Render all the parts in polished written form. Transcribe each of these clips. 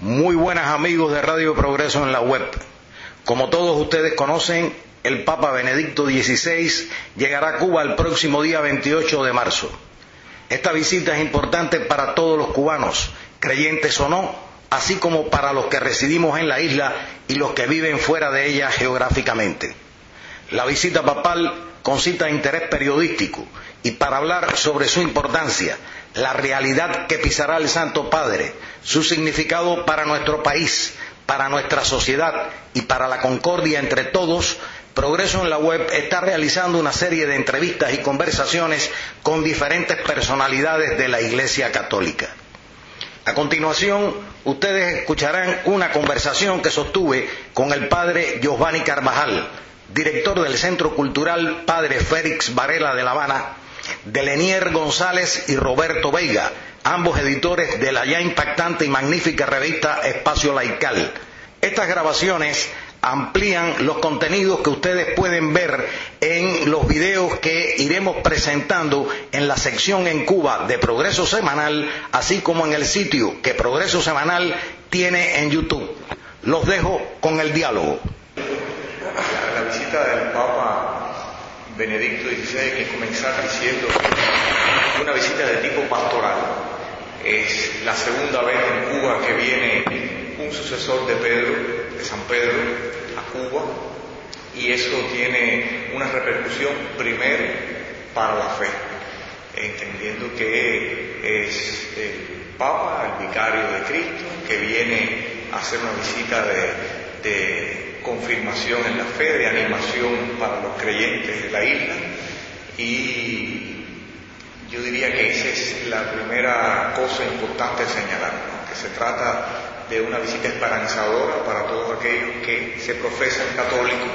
Muy buenas amigos de Radio Progreso en la web. Como todos ustedes conocen, el Papa Benedicto XVI llegará a Cuba el próximo día 28 de marzo. Esta visita es importante para todos los cubanos, creyentes o no, así como para los que residimos en la isla y los que viven fuera de ella geográficamente. La visita papal concita interés periodístico y para hablar sobre su importancia, la realidad que pisará el Santo Padre, su significado para nuestro país, para nuestra sociedad y para la concordia entre todos, Progreso en la web está realizando una serie de entrevistas y conversaciones con diferentes personalidades de la Iglesia Católica. A continuación, ustedes escucharán una conversación que sostuve con el padre Giovanni Carvajal, director del Centro Cultural Padre Félix Varela de La Habana, de Lenier González y Roberto Veiga, ambos editores de la ya impactante y magnífica revista Espacio Laical. Estas grabaciones amplían los contenidos que ustedes pueden ver en los videos que iremos presentando en la sección en Cuba de Progreso Semanal, así como en el sitio que Progreso Semanal tiene en YouTube. Los dejo con el diálogo. La visita del Papa Benedicto XVI hay que comenzar diciendo que una visita de tipo pastoral. Es la segunda vez en Cuba que viene un sucesor de Pedro, de San Pedro, a Cuba, y eso tiene una repercusión primero para la fe, entendiendo que es el Papa, el vicario de Cristo, que viene a hacer una visita de confirmación en la fe, de animación para los creyentes de la isla, y yo diría que esa es la primera cosa importante a señalar, ¿no? Que se trata de una visita esperanzadora para todos aquellos que se profesan católicos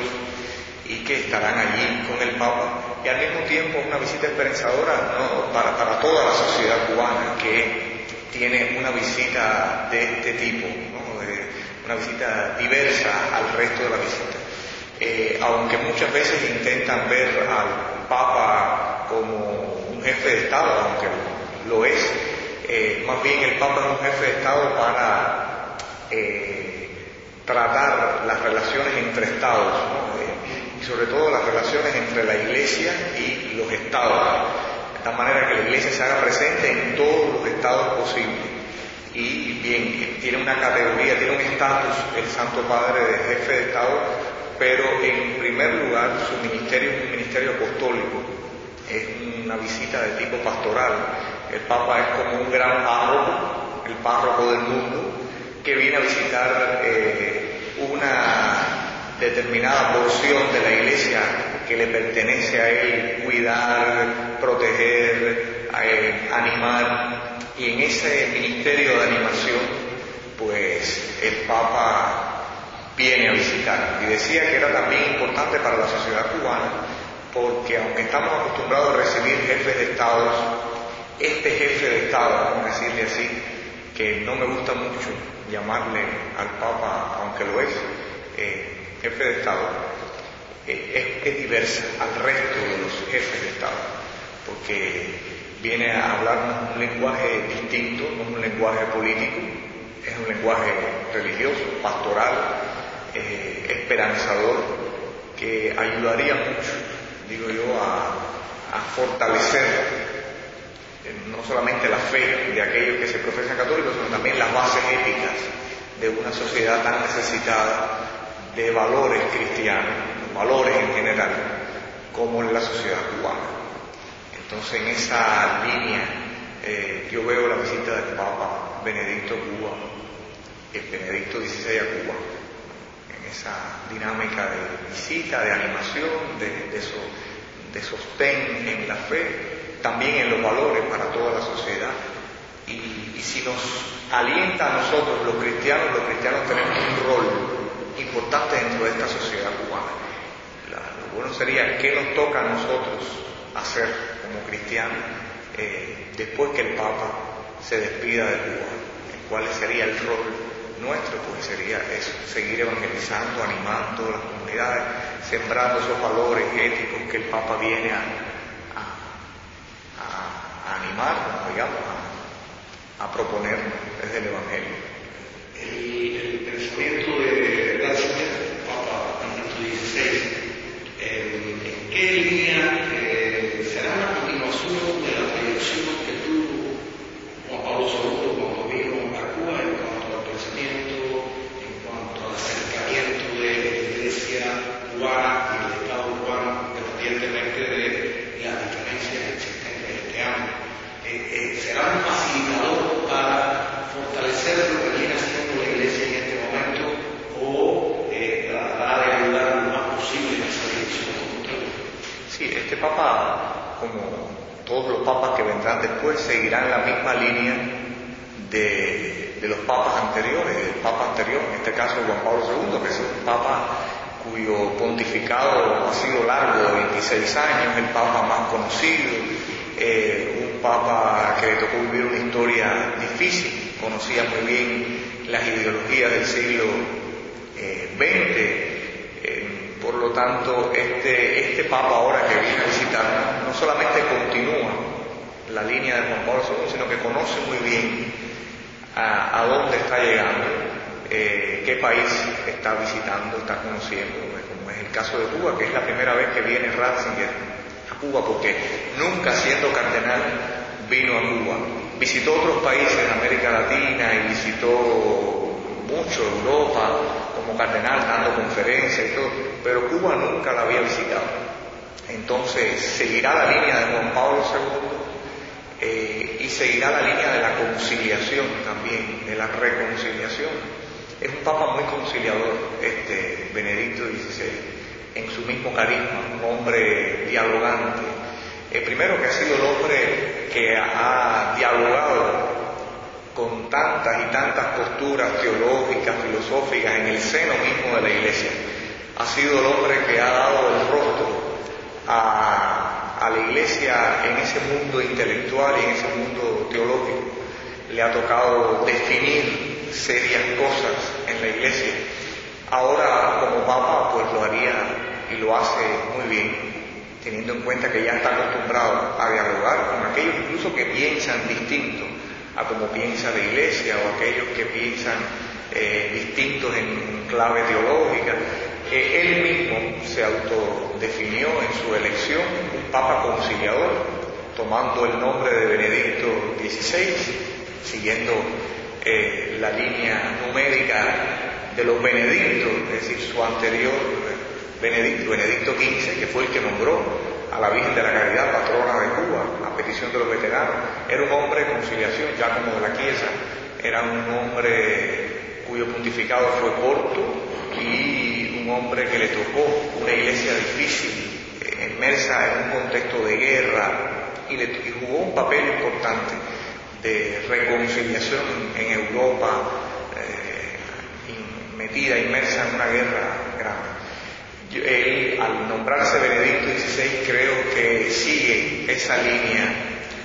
y que estarán allí con el Papa, y al mismo tiempo una visita esperanzadora, ¿no? para toda la sociedad cubana que tiene una visita de este tipo, ¿no? Una visita diversa al resto de la visita. Aunque muchas veces intentan ver al Papa como un jefe de Estado, aunque lo es, más bien el Papa es un jefe de Estado para tratar las relaciones entre Estados, ¿no? Y sobre todo las relaciones entre la Iglesia y los Estados, de tal manera que la Iglesia se haga presente en todos los estados posibles. Y bien, tiene una categoría, tiene un estatus el Santo Padre de jefe de Estado, pero en primer lugar su ministerio es un ministerio apostólico, es una visita de tipo pastoral. El Papa es como un gran párroco, el párroco del mundo, que viene a visitar una determinada porción de la Iglesia que le pertenece a él, cuidar, proteger, animar. Y en ese ministerio de animación, pues el Papa viene a visitar. Y decía que era también importante para la sociedad cubana, porque aunque estamos acostumbrados a recibir jefes de Estados, este jefe de Estado, vamos a decirle así, que no me gusta mucho llamarle al Papa, aunque lo es, jefe de Estado, es diversa al resto de los jefes de Estado, porque viene a hablarnos un lenguaje distinto, no es un lenguaje político, es un lenguaje religioso, pastoral, esperanzador, que ayudaría mucho, digo yo, a fortalecer no solamente la fe de aquellos que se profesan católicos, sino también las bases éticas de una sociedad tan necesitada de valores cristianos, valores en general, como en la sociedad cubana. Entonces, en esa línea, yo veo la visita del Papa Benedicto a Cuba, el Benedicto XVI a Cuba, en esa dinámica de visita, de animación, de sostén en la fe, también en los valores para toda la sociedad. Y si nos alienta a nosotros, los cristianos tenemos un rol importante dentro de esta sociedad cubana. Lo bueno sería, ¿qué nos toca a nosotros hacer como cristianos después que el Papa se despida de Cuba? ¿Cuál sería el rol nuestro? Pues sería eso, seguir evangelizando, animando las comunidades, sembrando esos valores éticos que el Papa viene a animar, digamos, a proponer desde el Evangelio. todos los papas que vendrán después seguirán la misma línea de los papas anteriores, del papa anterior, en este caso Juan Pablo II, que es un papa cuyo pontificado ha sido largo, de 26 años, el papa más conocido, un papa que le tocó vivir una historia difícil, conocía muy bien las ideologías del siglo XX. Por lo tanto, este papa ahora que viene a visitarnos no solamente continúa la línea de Juan Pablo II, sino que conoce muy bien a dónde está llegando, qué país está visitando, está conociendo, como es el caso de Cuba, que es la primera vez que viene Ratzinger a Cuba, porque nunca siendo cardenal vino a Cuba. Visitó otros países de América Latina y visitó mucho Europa como cardenal, dando conferencias y todo, pero Cuba nunca la había visitado. Entonces seguirá la línea de Juan Pablo II y seguirá la línea de la conciliación también, de la reconciliación. Es un papa muy conciliador, Benedicto XVI, en su mismo carisma, un hombre dialogante. Primero que ha sido el hombre que ha dialogado con tantas y tantas posturas teológicas, filosóficas en el seno mismo de la Iglesia. Ha sido el hombre que ha dado el rostro a la Iglesia en ese mundo intelectual y en ese mundo teológico. Le ha tocado definir serias cosas en la Iglesia. Ahora, como Papa, pues lo haría y lo hace muy bien, teniendo en cuenta que ya está acostumbrado a dialogar con aquellos incluso que piensan distinto a como piensa la Iglesia, o aquellos que piensan distintos en clave teológica. Él mismo se autodefinió en su elección un papa conciliador, tomando el nombre de Benedicto XVI, siguiendo la línea numérica de los benedictos, es decir, su anterior Benedicto XV, que fue el que nombró a la Virgen de la Caridad, patrona de Cuba, a petición de los veteranos. Era un hombre de conciliación, ya como de la Chiesa, era un hombre cuyo pontificado fue corto y un hombre que le tocó una iglesia difícil, inmersa en un contexto de guerra, y jugó un papel importante de reconciliación en Europa, inmersa en una guerra grande. Él, al nombrarse Benedicto XVI, creo que sigue esa línea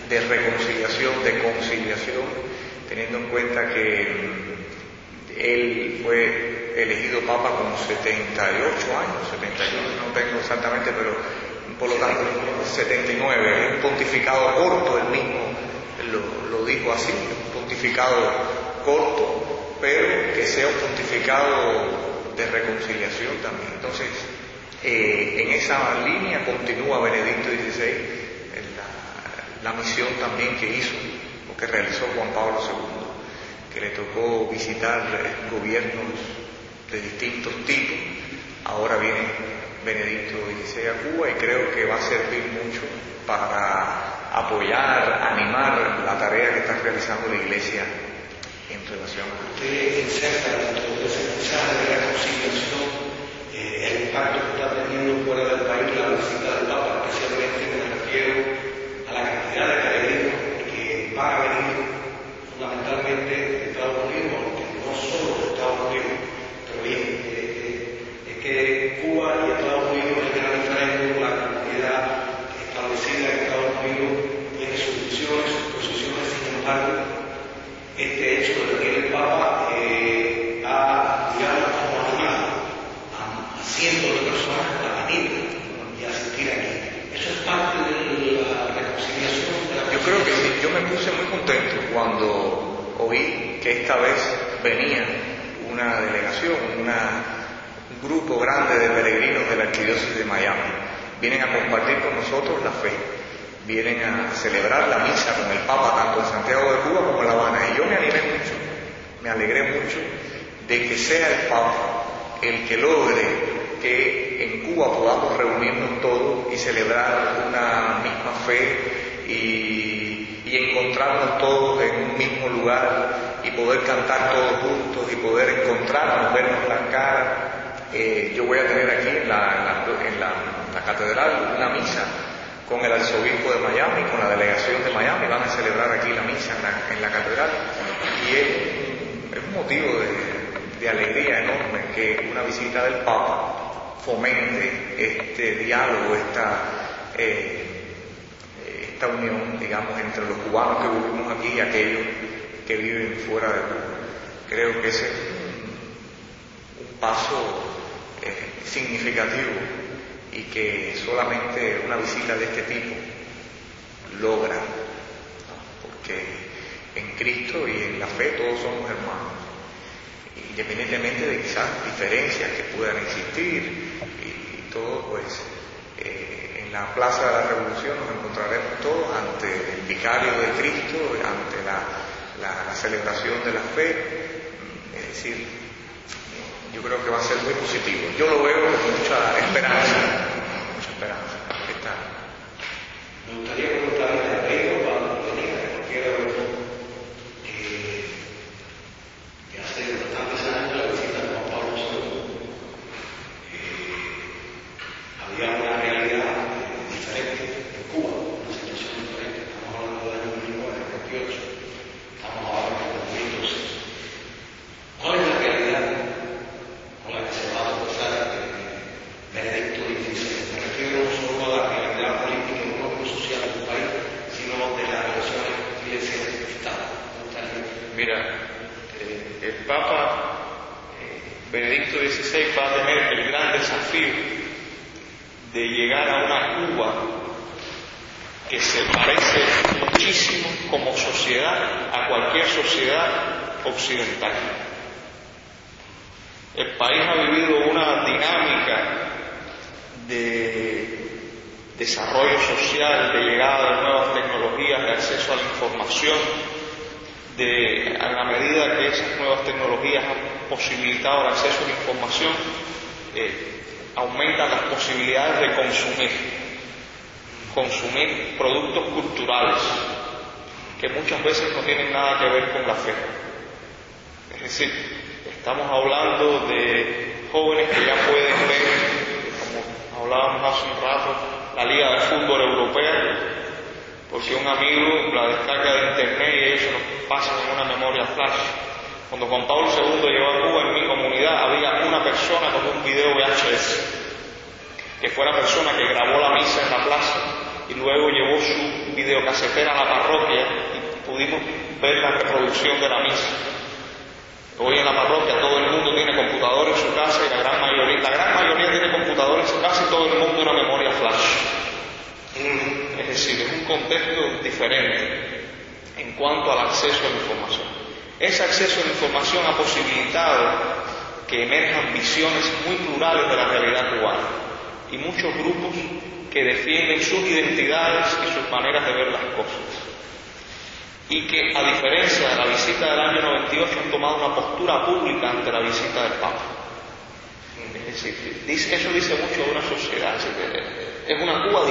de reconciliación, de conciliación, teniendo en cuenta que él fue elegido Papa con 78 años, 71, no tengo exactamente, pero por lo tanto 79, es un pontificado corto, él mismo lo dijo así, un pontificado corto, pero que sea un pontificado de reconciliación también. Entonces, en esa línea continúa Benedicto XVI, la misión también que hizo, o que realizó Juan Pablo II, que le tocó visitar gobiernos de distintos tipos. Ahora viene Benedicto XVI a Cuba y creo que va a servir mucho para apoyar, animar la tarea que está realizando la Iglesia en relación a usted inserta dentro de ese mensaje de reconciliación el impacto que está teniendo fuera del país la visita del Papa, especialmente me refiero a la cantidad de peregrinos que van a venir fundamentalmente de Estados Unidos, aunque no solo de Estados Unidos, pero bien, es que Cuba y Estados Unidos es gran diferente, la comunidad establecida en Estados Unidos tiene sus visiones, sus posiciones, sin embargo, este hecho de que el Papa ha, digamos, como animado a cientos de personas a venir y a asistir aquí. Eso es parte de la reconciliación. Yo creo que sí, yo me puse muy contento cuando oí que esta vez venía una delegación, un grupo grande de peregrinos de la Arquidiócesis de Miami. Vienen a compartir con nosotros la fe. Vienen a celebrar la misa con el Papa, tanto en Santiago de Cuba como en La Habana. Y yo me animé mucho, me alegré mucho de que sea el Papa el que logre que en Cuba podamos reunirnos todos y celebrar una misma fe y encontrarnos todos en un mismo lugar y poder cantar todos juntos y poder encontrarnos, vernos la cara. Yo voy a tener aquí en la catedral una misa con el arzobispo de Miami, con la delegación de Miami, van a celebrar aquí la misa en la catedral, y es un motivo de alegría enorme que una visita del Papa fomente este diálogo, esta unión, digamos, entre los cubanos que vivimos aquí y aquellos que viven fuera de Cuba. Creo que ese es un paso significativo y que solamente una visita de este tipo logra, ¿no? Porque en Cristo y en la fe todos somos hermanos, independientemente de quizás diferencias que puedan existir y todo, pues en la Plaza de la Revolución nos encontraremos todos ante el vicario de Cristo, ante la celebración de la fe. Es decir, yo creo que va a ser muy positivo. Yo lo veo con mucha esperanza. Me gustaría preguntarle a Pedro para venir, porque hace bastantes años la visita de Juan Pablo II había una realidad diferente en Cuba, una situación diferente. Estamos hablando del año 1928, estamos hablando de 2012. ¿Cuál es la realidad con la que se va a tropezar Benedicto XVI? Me refiero no solo a la realidad política y económica social del país, sino de las relaciones Iglesia-Estado. Mira, el Papa Benedicto XVI va a tener el gran desafío de llegar a una Cuba que se parece muchísimo como sociedad a cualquier sociedad occidental. El país ha vivido una dinámica de desarrollo social, de llegada de nuevas tecnologías, de acceso a la información, a la medida que esas nuevas tecnologías han posibilitado el acceso a la información, aumentan las posibilidades de consumir productos culturales que muchas veces no tienen nada que ver con la fe. Es decir, estamos hablando de jóvenes que ya pueden ver, como hablábamos hace un rato, la Liga de Fútbol Europea, porque un amigo la descarga de internet y ellos nos pasan en una memoria flash. Cuando Juan Pablo II llegó a Cuba, en mi comunidad había una persona con un video VHS, que fue la persona que grabó la misa en la plaza y luego llevó su videocasetera a la parroquia y pudimos ver la reproducción de la misa. Hoy en la parroquia todo el mundo tiene computador en su casa y la gran mayoría tiene computador en su casa y todo el mundo una memoria flash. Es decir, es un contexto diferente en cuanto al acceso a la información. Ese acceso a la información ha posibilitado que emerjan visiones muy plurales de la realidad cubana y muchos grupos que defienden sus identidades y sus maneras de ver las cosas. Y que, a diferencia de la visita del año 98, han tomado una postura pública ante la visita del Papa. Es decir, eso dice mucho de una sociedad. Es una Cuba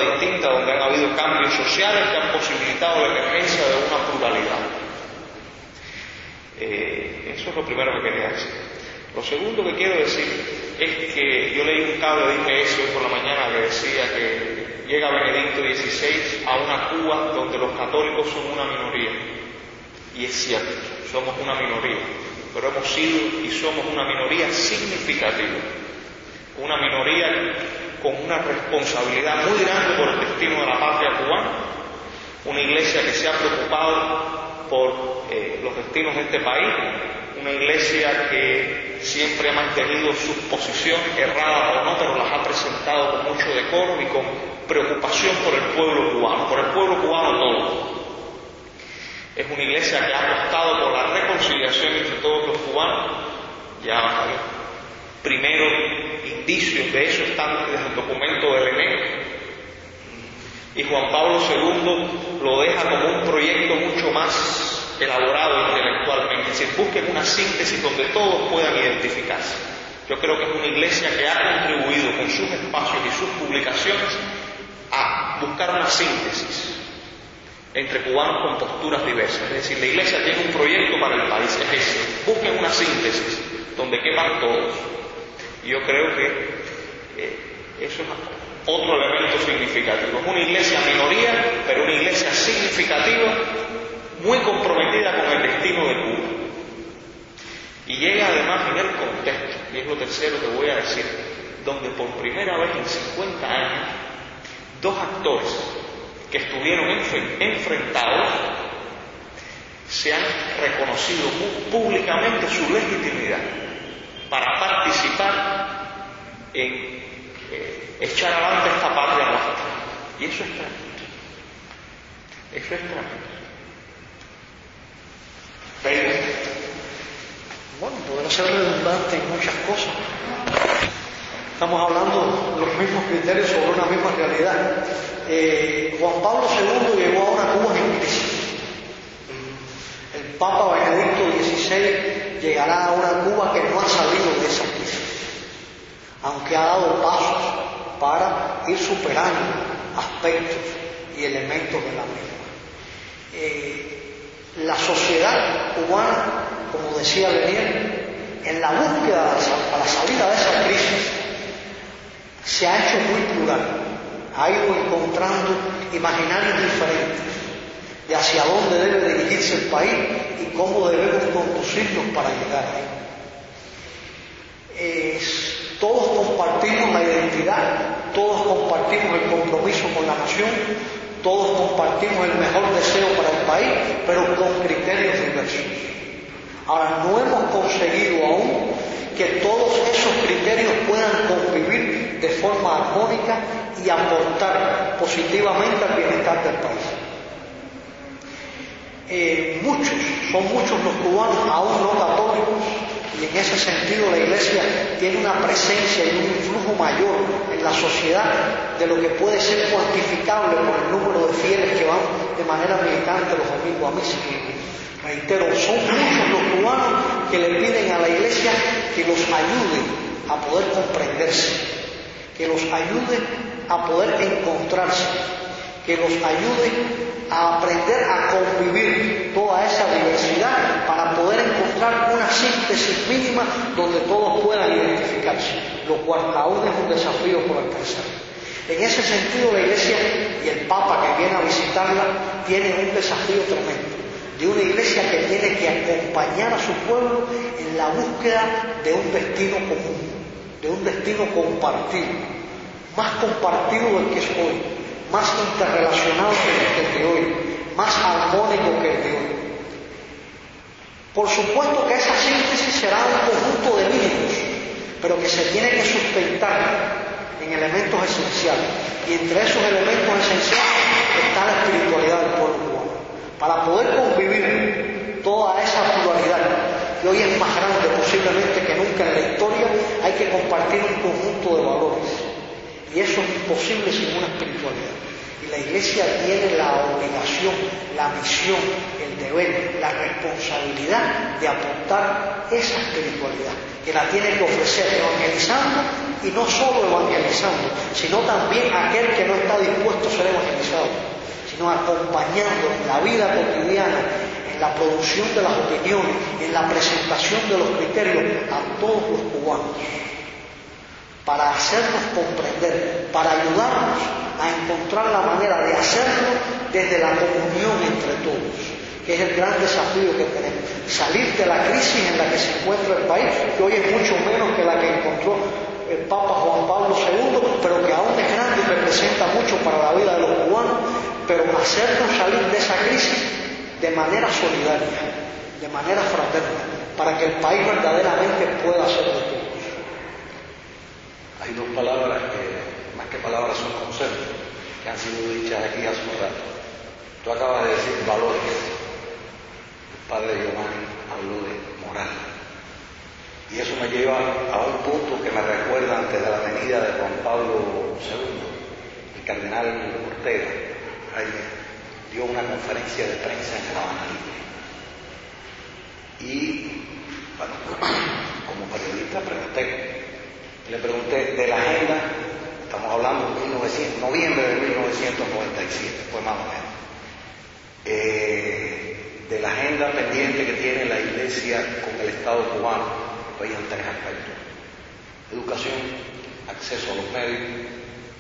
distinta donde han habido cambios sociales que han posibilitado la emergencia de una pluralidad. Eso es lo primero que quería decir. Lo segundo que quiero decir es que yo leí un cable de IPS hoy por la mañana que decía que llega Benedicto XVI a una Cuba donde los católicos son una minoría. Y es cierto, somos una minoría, pero hemos sido y somos una minoría significativa. Una minoría con una responsabilidad muy grande por el destino de la patria cubana. Una iglesia que se ha preocupado por los destinos de este país. Una iglesia que siempre ha mantenido sus posiciones, erradas o no, pero las ha presentado con mucho decoro y con preocupación por el pueblo cubano todo. Es una iglesia que ha apostado por la reconciliación entre todos los cubanos. Ya primeros indicios de eso están desde el documento del ENE. Y Juan Pablo II lo deja como un proyecto mucho más elaborado intelectualmente, es decir, busquen una síntesis donde todos puedan identificarse. Yo creo que es una iglesia que ha contribuido con sus espacios y sus publicaciones a buscar una síntesis entre cubanos con posturas diversas. Es decir, la iglesia tiene un proyecto para el país, es ese, busquen una síntesis donde quepan todos. Y yo creo que eso otro elemento significativo. Es una iglesia minoría, pero una iglesia significativa, muy comprometida con el destino de Cuba. Y llega además en el contexto, y es lo tercero que voy a decir, donde por primera vez en 50 años, dos actores que estuvieron enfrentados se han reconocido públicamente su legitimidad para participar en echar adelante esta patria nuestra. Y eso es tremendo. Eso es tremendo. Pero, bueno, podrá ser redundante en muchas cosas. Estamos hablando de los mismos criterios sobre una misma realidad. Juan Pablo II llegó a una Cuba en crisis. El Papa Benedicto XVI llegará a una Cuba que no ha salido de esa crisis, aunque ha dado pasos para ir superando aspectos y elementos de la misma. La sociedad cubana, como decía Lenin, en la búsqueda para la salida de esa crisis, se ha hecho muy plural, ha ido encontrando imaginarios diferentes de hacia dónde debe dirigirse el país y cómo debemos conducirnos para llegar ahí. Todos compartimos la identidad, todos compartimos el compromiso con la nación, todos compartimos el mejor deseo para el país, pero con criterios diversos. Ahora, no hemos conseguido aún que todos esos criterios puedan convivir de forma armónica y aportar positivamente al bienestar del país. Son muchos los cubanos aún no católicos, y en ese sentido la Iglesia tiene una presencia y un influjo mayor en la sociedad de lo que puede ser cuantificable por el número de fieles que van de manera militante los domingos a misa. Reitero, son muchos los cubanos que le piden a la Iglesia que los ayude a poder comprenderse, que los ayude a poder encontrarse, que los ayude a aprender a convivir toda esa diversidad para poder encontrar una síntesis mínima donde todos puedan identificarse, lo cual aún es un desafío por alcanzar. En ese sentido, la Iglesia y el Papa que viene a visitarla tienen un desafío tremendo, de una Iglesia que tiene que acompañar a su pueblo en la búsqueda de un destino común, de un destino compartido, más compartido del que es hoy, más interrelacionado que el de hoy, más armónico que el de hoy. Por supuesto que esa síntesis será un conjunto de mínimos, pero que se tiene que sustentar en elementos esenciales. Y entre esos elementos esenciales está la espiritualidad del pueblo cubano. Para poder convivir toda esa pluralidad, que hoy es más grande posiblemente que nunca en la historia, hay que compartir un conjunto de valores. Y eso es imposible sin una espiritualidad. Y la Iglesia tiene la obligación, la misión, el deber, la responsabilidad de aportar esa espiritualidad, que la tiene que ofrecer evangelizando, y no solo evangelizando, sino también aquel que no está dispuesto a ser evangelizado, sino acompañando en la vida cotidiana, en la producción de las opiniones, en la presentación de los criterios a todos los cubanos, para hacernos comprender, para ayudarnos a encontrar la manera de hacerlo desde la comunión entre todos, que es el gran desafío que tenemos. Salir de la crisis en la que se encuentra el país, que hoy es mucho menos que la que encontró el Papa Juan Pablo II, pero que aún es grande y representa mucho para la vida de los cubanos, pero hacernos salir de esa crisis de manera solidaria, de manera fraterna, para que el país verdaderamente pueda ser de todos. Hay dos palabras que, más que palabras, son conceptos que han sido dichas aquí hace un rato. Tú acabas de decir valores. El padre Giovanni habló de moral. Y eso me lleva a un punto que me recuerda antes de la venida de Juan Pablo II. El cardenal Ortega dio una conferencia de prensa en La Habana Libre. Y, bueno, como periodista le pregunté de la agenda, estamos hablando de noviembre de 1997, fue más o menos, de la agenda pendiente que tiene la Iglesia con el Estado cubano. Veían tres aspectos: educación, acceso a los medios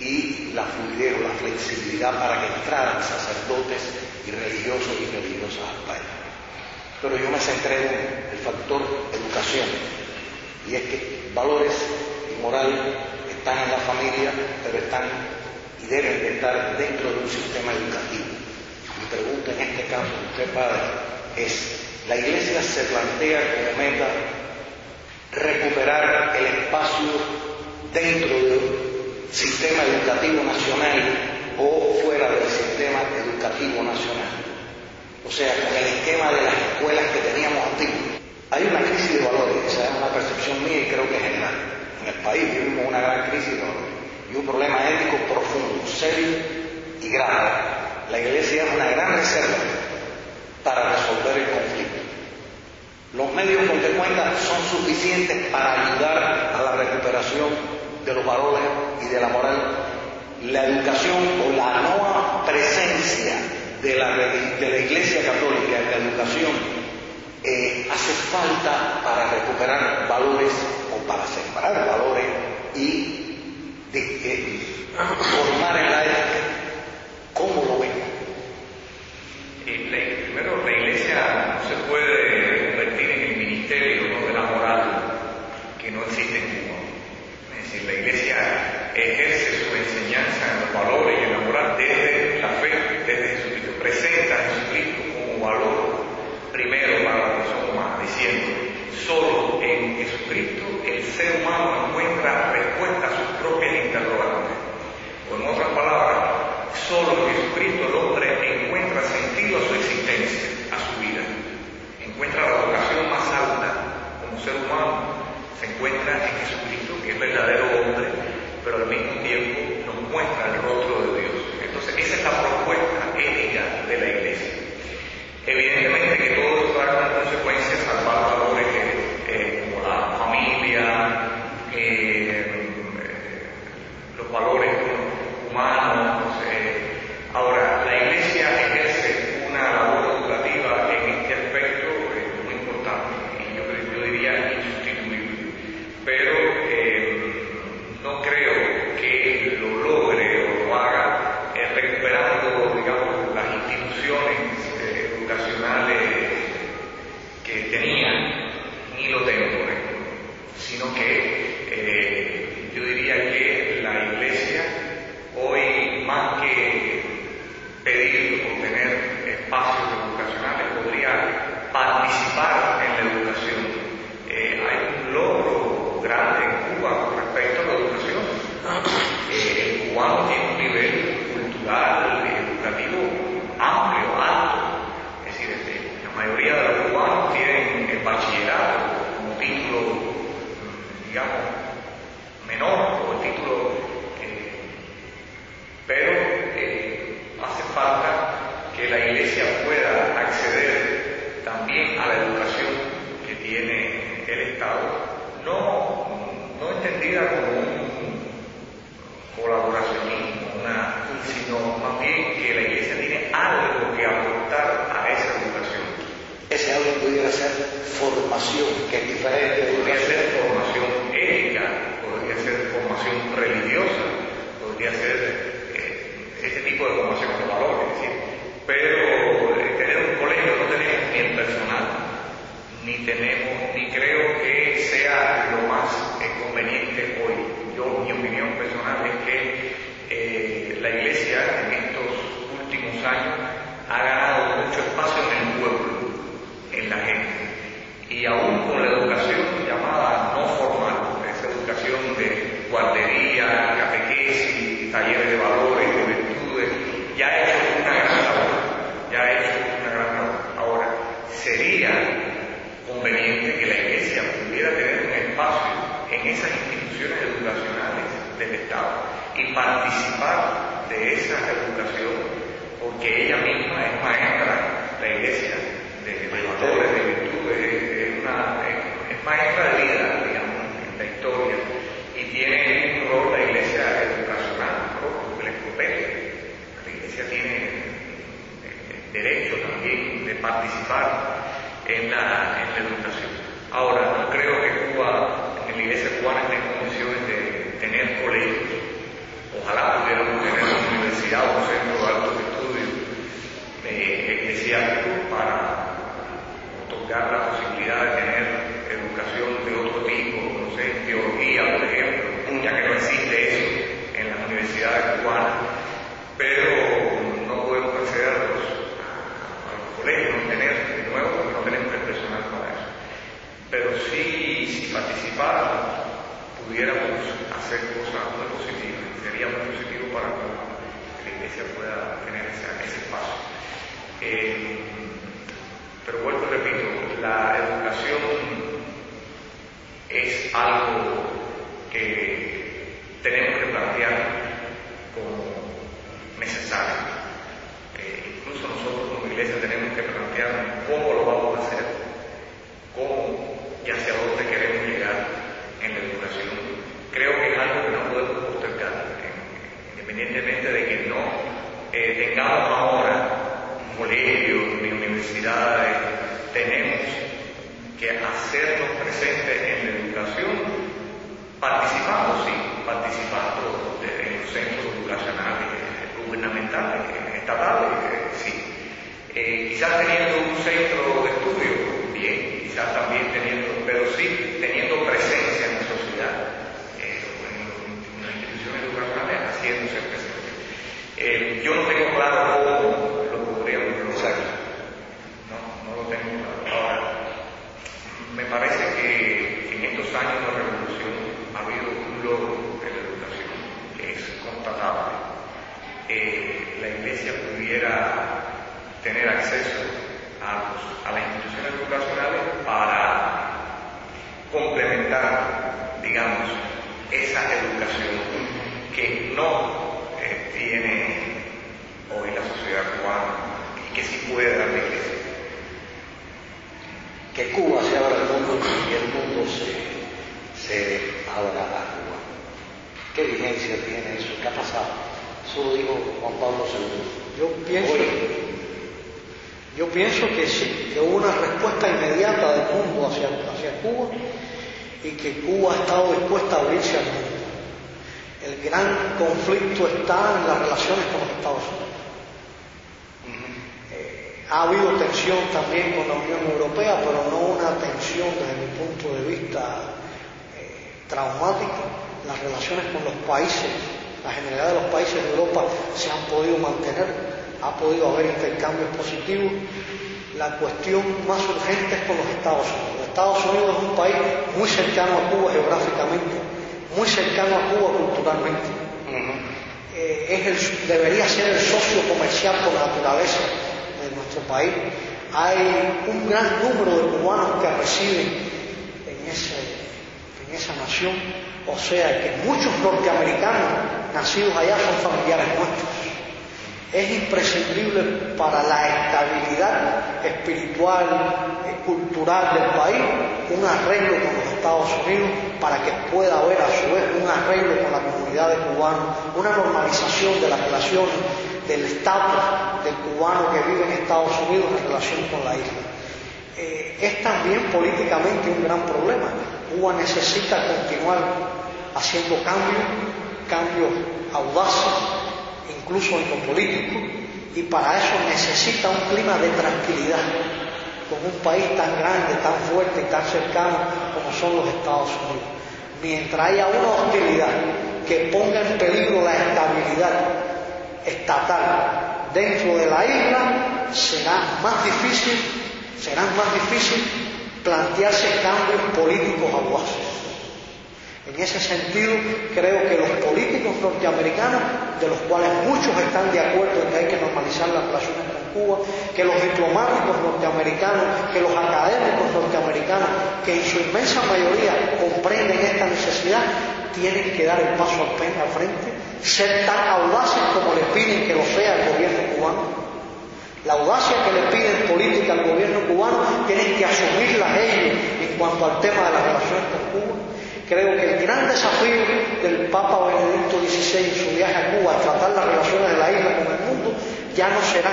y la fluidez o la flexibilidad para que entraran sacerdotes y religiosos y religiosas al país. Pero yo me centré en el factor educación, y es que valores y moral están en la familia, pero están y deben de estar dentro de un sistema educativo. Mi pregunta en este caso, usted padre, es: ¿la Iglesia se plantea como meta recuperar el espacio dentro del sistema educativo nacional o fuera del sistema educativo nacional? O sea, con el esquema de las escuelas que teníamos antiguas. Hay una crisis de valores, esa es una percepción mía y creo que es general. En el país vivimos una gran crisis de valores y un problema ético profundo, serio y grave. La Iglesia es una gran reserva para resolver el conflicto. Los medios con que cuentan son suficientes para ayudar a la recuperación de los valores y de la moral. La educación o la no presencia de la Iglesia Católica en la educación hace falta para recuperar valores o para separar valores y formar en la ética. ¿Cómo lo ven? Primero, la Iglesia no se puede convertir en el ministerio, ¿no?, de la moral que no existe en Cuba. Es decir, la Iglesia ejerce su enseñanza en los valores y en la moral desde la fe, desde Jesucristo. Presenta a Jesucristo como valor primero para la persona humana, diciendo: solo en Jesucristo el ser humano encuentra respuesta a sus propias interrogantes. O en otras palabras, solo en Jesucristo el hombre encuentra sentido a su existencia, a su vida. Encuentra la vocación más alta como ser humano, se encuentra en Jesucristo, que es verdadero hombre, pero al mismo tiempo nos muestra el rostro de Dios. Entonces, esa es la propuesta ética de la Iglesia. Evidentemente que todo esto trae una consecuencia, salvar valores como la familia, los valores humanos. Ahora, la Iglesia ejerce una labor educativa en este aspecto muy importante y yo diría insustituible, pero no creo que lo logre o lo haga recuperando, digamos, las instituciones educacionales que tenían, ni lo tengo, sino que yo diría que la Iglesia hoy, más que pedir o tener espacios educacionales, podría participar en la educación. Hay un logro grande en Cuba con respecto a la educación. El cubano tiene un nivel cultural y educativo amplio, alto. Es decir, la mayoría de los cubanos tienen el bachillerato como título, digamos, menor, o el título, pero hace falta que la Iglesia pueda acceder también a la educación que tiene el Estado, no entendida como un colaboracionismo, sino más bien que la Iglesia tiene algo que aportar a esa educación. Ese algo pudiera ser formación, que es diferente. Podría ser formación ética, podría ser formación religiosa, podría ser ese tipo de formación de valores, ¿sí? Pero tener un colegio no tenemos ni el personal, ni creo que sea lo más conveniente hoy. Mi opinión personal es que la Iglesia en estos últimos años ha ganado mucho espacio en el pueblo, en la gente, y aún con la educación llamada no formal, esa educación de guardería, catequesis, talleres de valores, de virtudes, ya ha hecho una gran labor. Ahora, sería conveniente que la Iglesia pudiera tener un espacio en esas instituciones educacionales del Estado y participar de esa educación, porque ella misma es maestra, la Iglesia, de valores, de virtudes, es maestra de vida, digamos, en la historia, y tiene un rol la Iglesia educacional, ¿no?, que le protege. La Iglesia tiene derecho también de participar en la educación. Ahora, no creo que Cuba, en la Iglesia cubana, esté en condiciones de tener colegios Ojalá pudiéramos tener una universidad o un centro de altos estudios eclesiásticos para otorgar la posibilidad de tener educación de otro tipo, no sé, teología, por ejemplo, ya que no existe eso en las universidades cubanas, pero no podemos acceder a los colegios, no tener de nuevo, porque no tenemos el personal para eso. Pero si participáramos, pudiéramos hacer cosas muy positivas, sería muy positivo para que la Iglesia pueda tener ese espacio. Pero vuelvo y repito, la educación es algo que tenemos que plantear como necesario. Incluso nosotros como Iglesia tenemos que plantear cómo lo vamos a hacer, cómo y hacia dónde queremos llegar en la educación. Creo que es algo que no podemos postergar, independientemente de que no tengamos ahora colegios ni universidades, tenemos que hacernos presentes en la educación, participando en los centros educacionales gubernamentales, estatales, sí. Quizás teniendo un centro de estudio, bien, quizás también pero sí teniendo presencia en la sociedad, en las instituciones educacionales, haciéndose presente. Yo no tengo claro cómo lo podríamos lograr. No lo tengo claro. Ahora, me parece que en estos años de revolución ha habido un logro en la educación que es constatable. La Iglesia pudiera tener acceso a las instituciones educacionales para complementar, digamos, esa educación que no tiene hoy la sociedad cubana y que sí puede dar la Iglesia. Que Cuba se abra al mundo y el mundo se abra a Cuba. ¿Qué vigencia tiene eso? ¿Qué ha pasado? Eso lo dijo Juan Pablo II. Yo pienso que sí, que hubo una respuesta inmediata del mundo hacia Cuba y que Cuba ha estado dispuesta a abrirse al mundo. El gran conflicto está en las relaciones con los Estados Unidos. Ha habido tensión también con la Unión Europea, pero no una tensión desde mi punto de vista traumática. Las relaciones con los países, la generalidad de los países de Europa se han podido mantener, ha podido haber intercambios positivos. La cuestión más urgente es con los Estados Unidos. Los Estados Unidos es un país muy cercano a Cuba geográficamente, muy cercano a Cuba culturalmente. Debería ser el socio comercial por naturaleza de nuestro país. Hay un gran número de cubanos que residen en esa nación, o sea que muchos norteamericanos nacidos allá son familiares nuestros. Es imprescindible para la estabilidad espiritual, cultural del país, un arreglo con los Estados Unidos para que pueda haber a su vez un arreglo con la comunidad de cubanos, una normalización de las relaciones, del estatus del cubano que vive en Estados Unidos en relación con la isla. Es también políticamente un gran problema. Cuba necesita continuar haciendo cambios audaces, incluso en lo político, y para eso necesita un clima de tranquilidad con un país tan grande, tan fuerte y tan cercano como son los Estados Unidos. Mientras haya una hostilidad que ponga en peligro la estabilidad estatal dentro de la isla, será más difícil plantearse cambios políticos audaces. En ese sentido, creo que los políticos norteamericanos, de los cuales muchos están de acuerdo en que hay que normalizar las relaciones con Cuba, que los diplomáticos norteamericanos, que los académicos norteamericanos, que en su inmensa mayoría comprenden esta necesidad, tienen que dar el paso al frente, ser tan audaces como le piden que lo sea el gobierno cubano. La audacia que le piden política al gobierno cubano tienen que asumirla ellos en cuanto al tema de las relaciones con Cuba. Creo que el gran desafío del Papa Benedicto XVI en su viaje a Cuba, a tratar las relaciones de la isla con el mundo, ya no será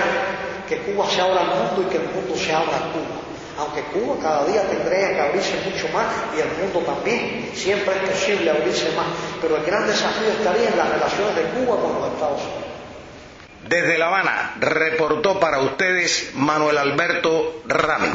que Cuba se abra al mundo y que el mundo se abra a Cuba. aunque Cuba cada día tendría que abrirse mucho más y el mundo también, siempre es posible abrirse más, pero el gran desafío estaría en las relaciones de Cuba con los Estados Unidos. Desde La Habana reportó para ustedes Manuel Alberto Rami.